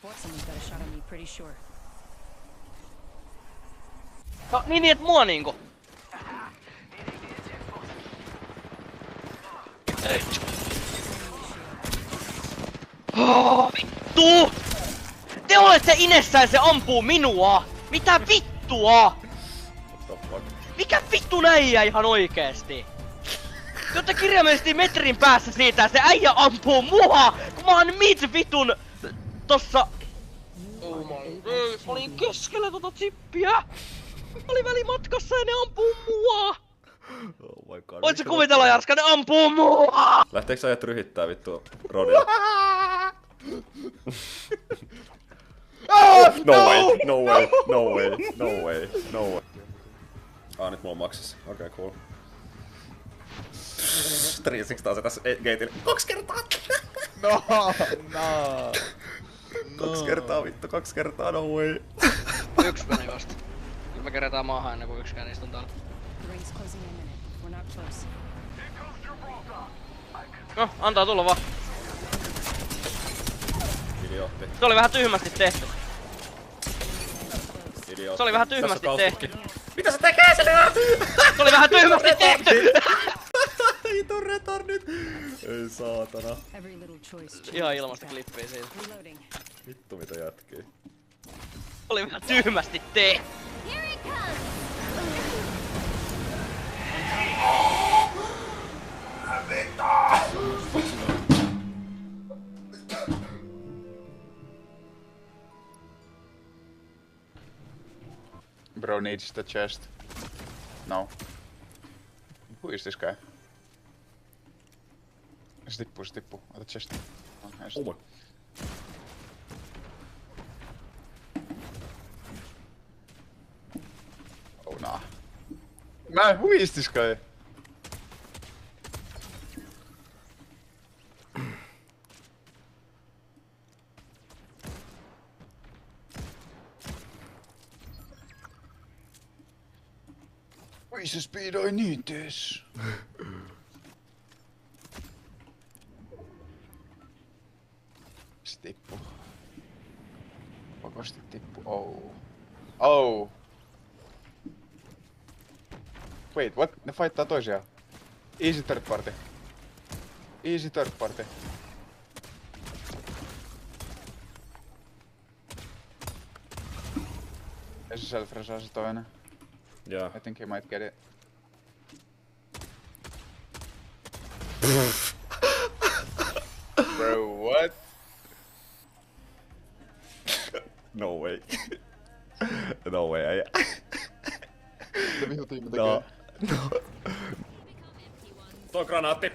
Someone's got a shot on me, pretty sure. No niin, et mua niinku. Ei. Oh, vittu! Te olette Inessään, se ampuu minua! Mitä vittua? Mikä vittu äijä ihan oikeesti? Te olette kirjaimellisesti metrin päässä siitä ja se äijä ampuu mua! Kun mä oon vitun tossa... Oh my god, mä olin keskellä tota chippiä! Mä olin välimatkassa ja ne ampuu mua! Oh my god. Voit sä kuvitella, Jarska, ne ampuu mua! Lähteekö ajat ryhittää vittu Rodilla? No way, no way, no way, no way, no way. Nyt mulla on maksissa. Okei, cool. 360 se tässä gateillä. 2 kertaa! No. 2 kertaa vittu, 2 kertaa, no way. Yksi meni vasta. Kyllä me kerätään maahan ennen kuin yksikään niistä on täällä. The ring's closing in a minute. We're not close. No, antaa tulla vaan. Idiootti. Se oli vähän tyhmästi tehty. Idiootti. Se oli vähän tyhmästi tehty. Mitä se tekee sille? Se oli vähän tyhmästi tehty! Vittu retardit! Ei saatana. Every little choice. Ihan ilmasta klippiä siitä. Reloading. Vittu mitä jätkii. Oli vähän tyhmästi tehty. Here it comes. Bro needs the chest. No. Who is this guy? Se tippuu. Ota chest. Oh my. Oh nah. Man, who is this guy? Where's the speed? I need this. Se tippu. Pakosti tippu. Oh. Oh. Wait, what? Ne fightaa toisiaan. Easy third party. Easy third party. Ja se self-resaa se toinen. Yeah. I think he might get it. Bro, what? No way. No way, äijä. Mitä vihotiimi tekee? No. No. Tuo granaatti.